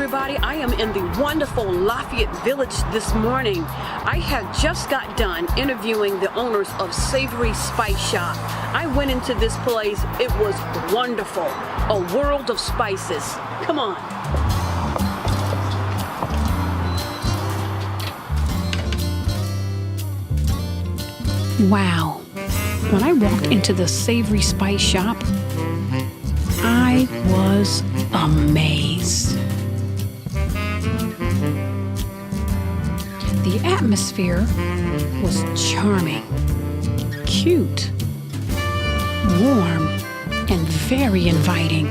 everybody. I am in the wonderful Lafayette village this morning. I had just got done interviewing the owners of Savory Spice Shop. I went into this place. It was wonderful. A world of spices. Come on. Wow. When I walked into the Savory Spice Shop, I was amazed. The atmosphere was charming, cute, warm, and very inviting.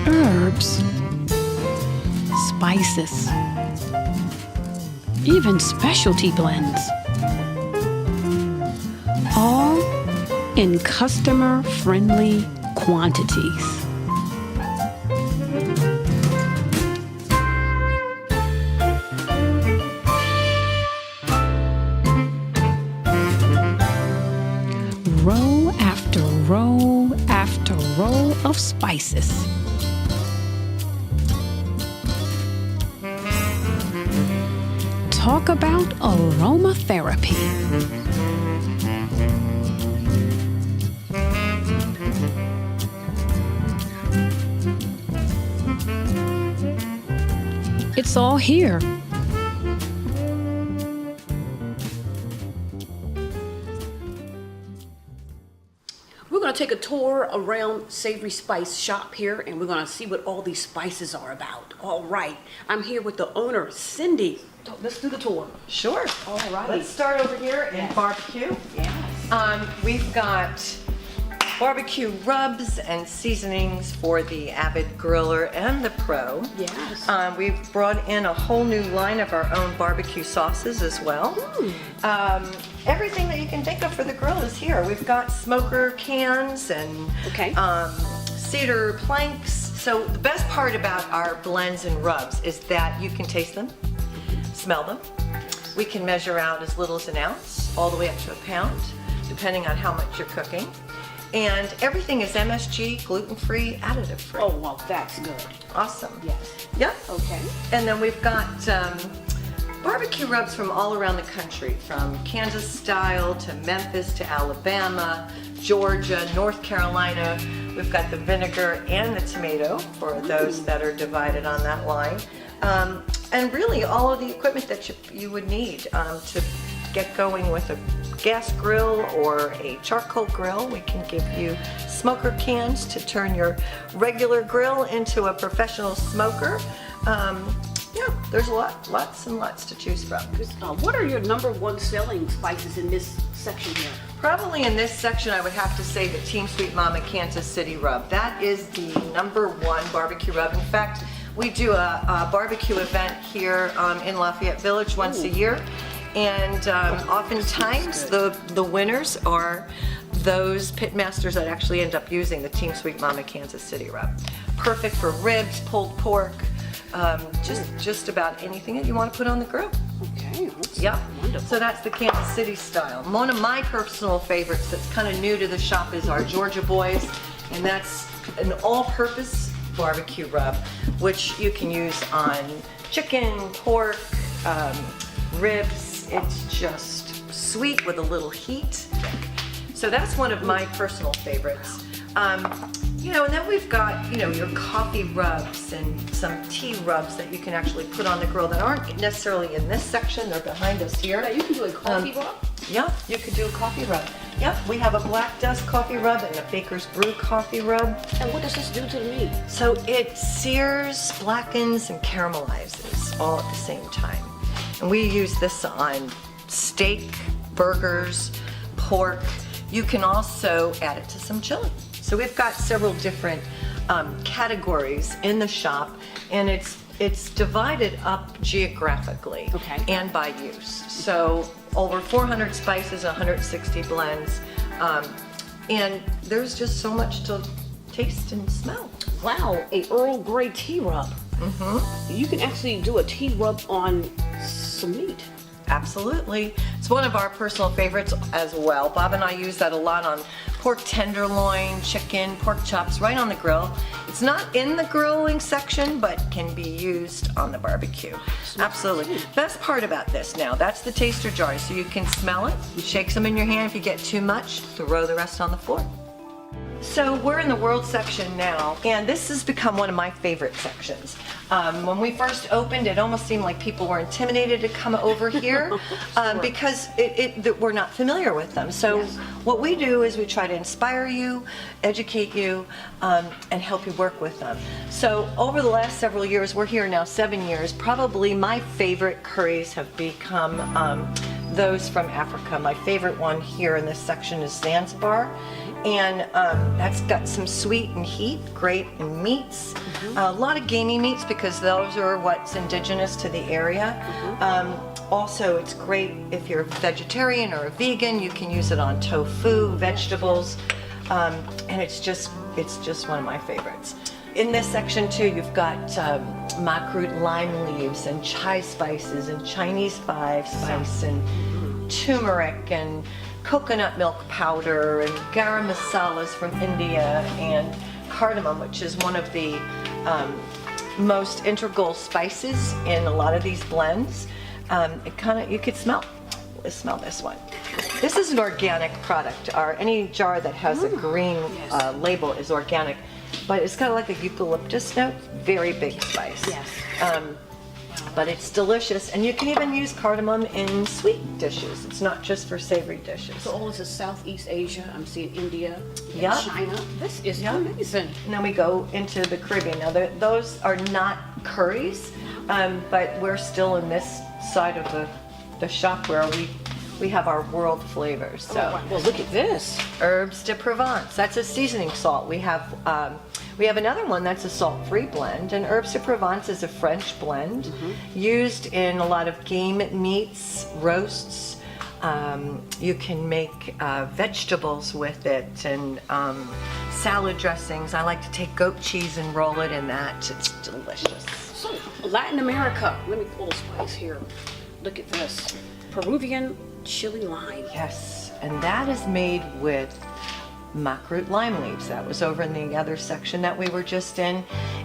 Herbs, spices, even specialty blends, all in customer-friendly quantities. Row after row after row of spices. Talk about aromatherapy. It's all here. We're going to take a tour around Savory Spice Shop here, and we're going to see what all these spices are about. All right. I'm here with the owner, Cindy. Let's do the tour. Sure. All right. Let's start over here in barbecue. Yes. We've got barbecue rubs and seasonings for the avid griller and the pro. Yes. We've brought in a whole new line of our own barbecue sauces as well. Everything that you can think of for the grill is here. We've got smoker cans and cedar planks. So the best part about our blends and rubs is that you can taste them, smell them. We can measure out as little as an ounce all the way up to a pound, depending on how much you're cooking. And everything is MSG, gluten-free, additive-free. Oh, well, that's good. Awesome. Yes. Yep. Okay. And then we've got barbecue rubs from all around the country, from Kansas style to Memphis to Alabama, Georgia, North Carolina. We've got the vinegar and the tomato for those that are divided on that line. And really all of the equipment that you would need to get going with a gas grill or a charcoal grill. We can give you smoker cans to turn your regular grill into a professional smoker. Yeah, there's lots and lots to choose from. What are your #1 selling spices in this section here? Probably in this section I would have to say the Team Sweet Mama Kansas City Rub. That is the #1 barbecue rub. In fact, we do a barbecue event here in Lafayette Village once a year. And oftentimes the winners are those pit masters that actually end up using the Team Sweet Mama Kansas City Rub. Perfect for ribs, pulled pork, just about anything that you want to put on the grill. Okay. Yep. Wonderful. So that's the Kansas City style. One of my personal favorites that's kind of new to the shop is our Georgia Boys, and that's an all-purpose barbecue rub, which you can use on chicken, pork, ribs. It's just sweet with a little heat. So that's one of my personal favorites. You know, and then we've got, you know, your coffee rubs and some tea rubs that you can actually put on the grill that aren't necessarily in this section. They're behind us here. Yeah, you can do a coffee rub? Yeah, you could do a coffee rub. Yep, we have a black dust coffee rub and a Baker's Brew coffee rub. And what does this do to the meat? So it sears, blackens, and caramelizes all at the same time. And we use this on steak, burgers, pork. You can also add it to some chili. So we've got several different categories in the shop, and it's divided up geographically and by use. So over 400 spices, 160 blends, and there's just so much to taste and smell. Wow, a Earl Grey tea rub. You can actually do a tea rub on some meat. Absolutely. It's one of our personal favorites as well. Bob and I use that a lot on pork tenderloin, chicken, pork chops right on the grill. It's not in the grilling section, but can be used on the barbecue. Absolutely. Best part about this now, that's the taster jar, so you can smell it, shake some in your hand. If you get too much, throw the rest on the floor. So we're in the world section now, and this has become one of my favorite sections. When we first opened, it almost seemed like people were intimidated to come over here because we're not familiar with them. So what we do is we try to inspire you, educate you, and help you work with them. So over the last several years, we're here now 7 years, probably my favorite curries have become those from Africa. My favorite one here in this section is Zanzibar. And that's got some sweet and heat, great in meats. A lot of gamey meats because those are what's indigenous to the area. Also, it's great if you're a vegetarian or a vegan. You can use it on tofu, vegetables, and it's just one of my favorites. In this section too, you've got makrut lime leaves and chai spices and Chinese 5-spice and turmeric and coconut milk powder and garam masalas from India and cardamom, which is one of the most integral spices in a lot of these blends. You could smell. Let's smell this one. This is an organic product. Any jar that has a green label is organic, but it's got like a eucalyptus note, very big spice. Yes. But it's delicious, and you can even use cardamom in sweet dishes. It's not just for savory dishes. So all this is Southeast Asia. I'm seeing India, Yeah. China. This is amazing. And then we go into the Caribbean. Now, those are not curries, but we're still in this side of the shop where we have our world flavors. So, Well, look at this. Herbs de Provence. That's a seasoning salt. We have another one that's a salt-free blend, and Herbs de Provence is a French blend used in a lot of game meats, roasts. You can make vegetables with it and salad dressings. I like to take goat cheese and roll it in that. It's delicious. So, Latin America. Let me pull the spice here. Look at this. Peruvian chili lime. Yes, and that is made with makrut lime leaves. That was over in the other section that we were just in.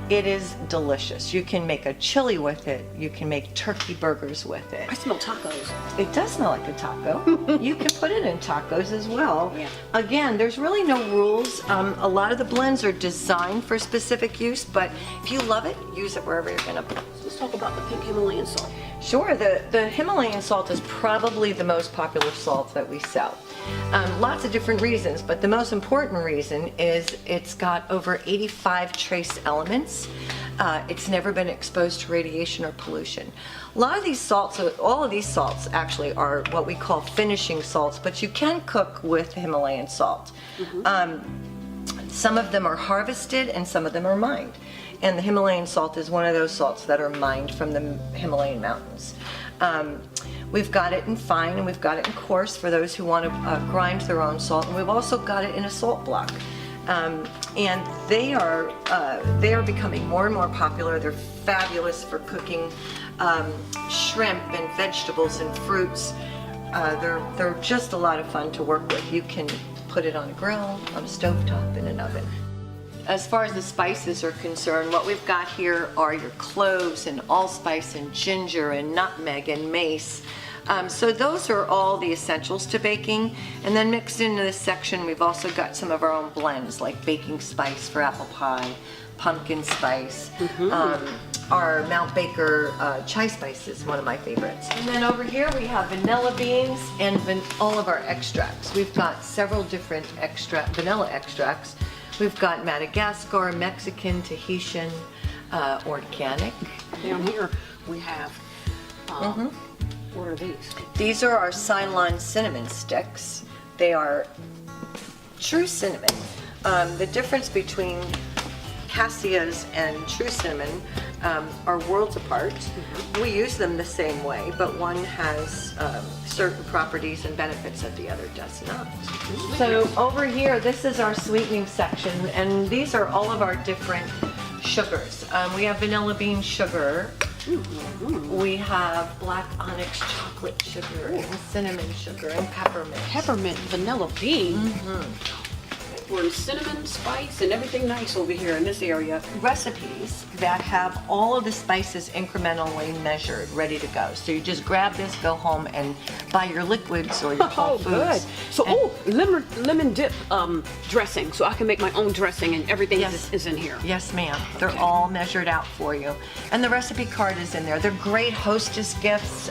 It is delicious. You can make a chili with it. You can make turkey burgers with it. I smell tacos. It does smell like a taco. You can put it in tacos as well. Yeah. Again, there's really no rules. A lot of the blends are designed for specific use, but if you love it, use it wherever you're gonna put it. Let's talk about the pink Himalayan salt. Sure, the Himalayan salt is probably the most popular salt that we sell. Lots of different reasons, but the most important reason is it's got over 85 trace elements. It's never been exposed to radiation or pollution. A lot of these salts, all of these salts actually are what we call finishing salts, but you can cook with Himalayan salt. Some of them are harvested and some of them are mined. And the Himalayan salt is one of those salts that are mined from the Himalayan mountains. We've got it in fine and we've got it in coarse for those who want to grind their own salt, and we've also got it in a salt block. And they are becoming more and more popular. They're fabulous for cooking shrimp and vegetables and fruits. They're just a lot of fun to work with. You can put it on a grill, on a stovetop, in an oven. As far as the spices are concerned, what we've got here are your cloves and allspice and ginger and nutmeg and mace. So those are all the essentials to baking. And then mixed into this section, we've also got some of our own blends like baking spice for apple pie, pumpkin spice. Our Mount Baker chai spice is one of my favorites. And then over here we have vanilla beans and all of our extracts. We've got several different vanilla extracts. We've got Madagascar, Mexican, Tahitian, organic. Down here we have, what are these? These are our Ceylon cinnamon sticks. They are true cinnamon. The difference between cassias and true cinnamon are worlds apart. We use them the same way, but one has certain properties and benefits that the other does not. So over here, this is our sweetening section, and these are all of our different sugars. We have vanilla bean sugar. We have black onyx chocolate sugar and cinnamon sugar and peppermint. Peppermint vanilla bean. for cinnamon, spice, and everything nice over here in this area. Recipes that have all of the spices incrementally measured, ready to go. So you just grab this, go home, and buy your liquids or your whole foods. Good. So, lemon dip dressing, so I can make my own dressing, and everything is in here. Yes, ma'am. They're all measured out for you. And the recipe card is in there. They're great hostess gifts,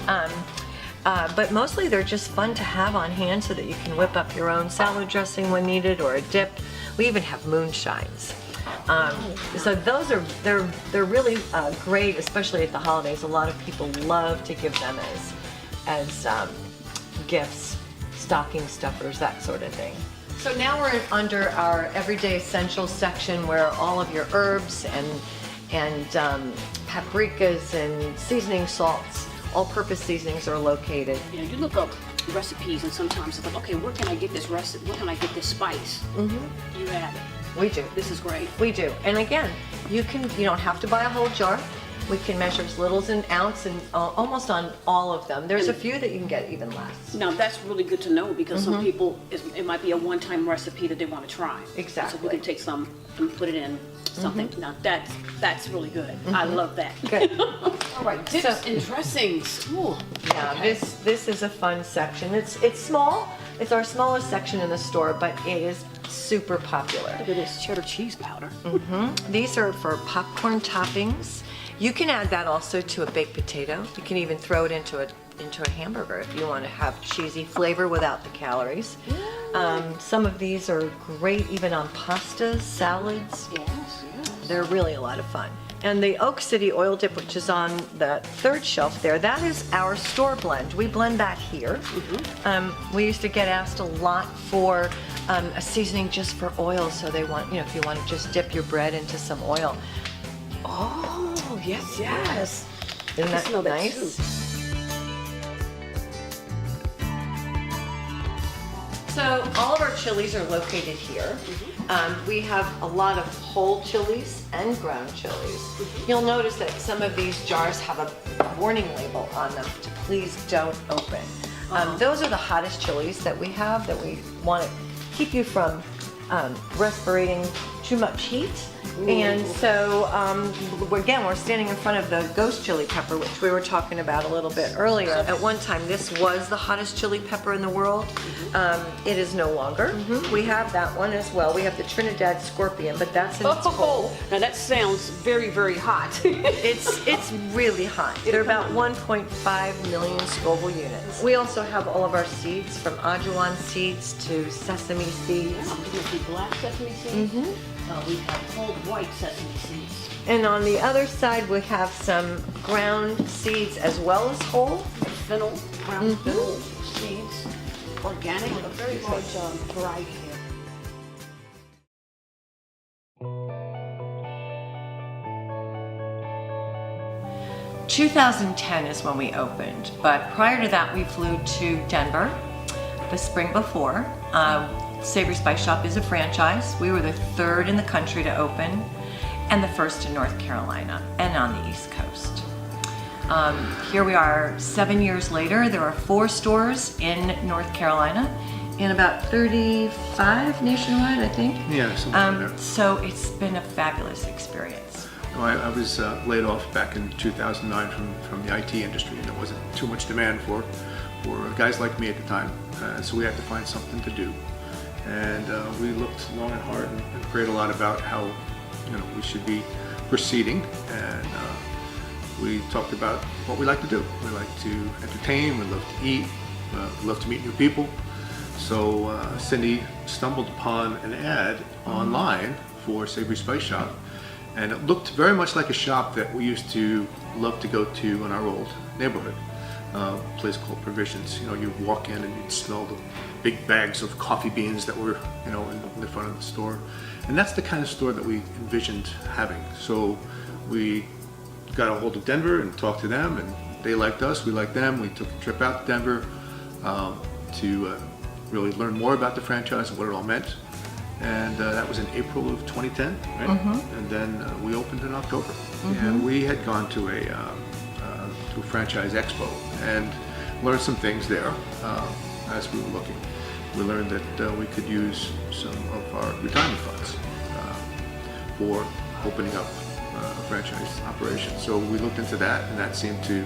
but mostly they're just fun to have on hand so that you can whip up your own salad dressing when needed, or a dip. We even have moonshines. So those are, they're really great, especially at the holidays. A lot of people love to give them as gifts, stocking stuffers, that sort of thing. So now we're under our everyday essentials section, where all of your herbs and paprikas and seasoning salts, all-purpose seasonings, are located. You know, you look up recipes, and sometimes it's like, okay, where can I get this recipe? Where can I get this spice? Mm-hmm. You have it. We do. This is great. We do. And again, you don't have to buy a whole jar. We can measure as little as an ounce, and almost on all of them. There's a few that you can get even less. Now that's really good to know, because some people, it might be a one-time recipe that they want to try. Exactly. So we can take some and put it in something. Now that's really good. I love that. Good. All right, dips and dressings. Ooh. Yeah, Okay. this is a fun section. It's small. It's our smallest section in the store, but it is super popular. Look at this cheddar cheese powder. These are for popcorn toppings. You can add that also to a baked potato. You can even throw it into a hamburger if you want to have cheesy flavor without the calories. Some of these are great even on pastas, salads. Yes. They're really a lot of fun. And the Oak City oil dip, which is on the third shelf there, that is our store blend. We blend that here. We used to get asked a lot for a seasoning just for oil, so they want, if you want to just dip your bread into some oil. Oh, yes. Isn't that smell that nice? too. So all of our chilies are located here. We have a lot of whole chilies and ground chilies. You'll notice that some of these jars have a warning label on them to please don't open. Those are the hottest chilies that we have, that we want to keep you from respirating too much heat. And so, again, we're standing in front of the ghost chili pepper, which we were talking about a little bit earlier. At one time, this was the hottest chili pepper in the world. It is no longer. We have that one as well. We have the Trinidad Scorpion, but that's in its bowl. Now that sounds very, very hot. It's really hot. They're about 1.5 million Scoville units. We also have all of our seeds, from ajuan seeds to sesame seeds. I'm looking at the black sesame seeds. We have whole white sesame seeds. And on the other side, we have some ground seeds as well as whole. Fennel, brown fennel seeds, organic, a very large variety here. In 2010 is when we opened, but prior to that, we flew to Denver the spring before. Savory Spice Shop is a franchise. We were the third in the country to open, and the first in North Carolina and on the East Coast. Here we are 7 years later. There are 4 stores in North Carolina and about 35 nationwide, I think. Yeah, something like that. So it's been a fabulous experience. I was laid off back in 2009 from the IT industry, and there wasn't too much demand for guys like me at the time. So we had to find something to do. And we looked long and hard and prayed a lot about how we should be proceeding. And we talked about what we like to do. We like to entertain, we love to eat, we love to meet new people. So Cindy stumbled upon an ad online for Savory Spice Shop, and it looked very much like a shop that we used to love to go to in our old neighborhood. A place called Provisions. You'd walk in and you'd smell the big bags of coffee beans that were, in the front of the store. And that's the kind of store that we envisioned having. So we got a hold of Denver and talked to them, and they liked us, we liked them. We took a trip out to Denver to really learn more about the franchise and what it all meant. And that was in April of 2010, right? And then we opened in October. And we had gone to a franchise expo and learned some things there as we were looking. we learned that we could use some of our retirement funds for opening up a franchise operation. So we looked into that, and that seemed to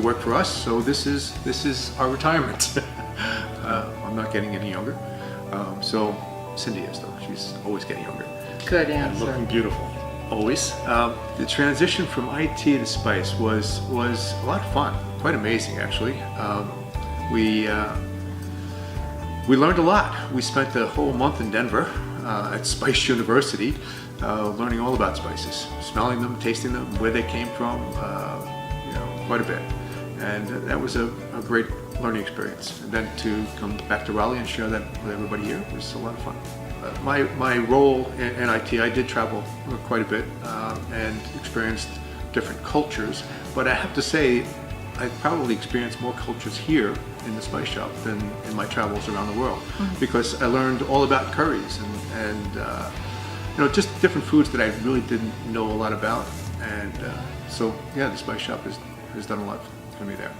work for us. So this is our retirement. I'm not getting any younger. So Cindy is, though. She's always getting younger. Good And answer. looking beautiful, always. The transition from IT to spice was a lot of fun, quite amazing actually. We learned a lot. We spent a whole month in Denver at Spice University, learning all about spices, smelling them, tasting them, where they came from, quite a bit. And that was a great learning experience. And then to come back to Raleigh and share that with everybody here was a lot of fun. My role in IT, I did travel quite a bit and experienced different cultures, but I have to say I probably experienced more cultures here in the spice shop than in my travels around the world, because I learned all about curries and just different foods that I really didn't know a lot about. And so yeah, the spice shop has done a lot for me there.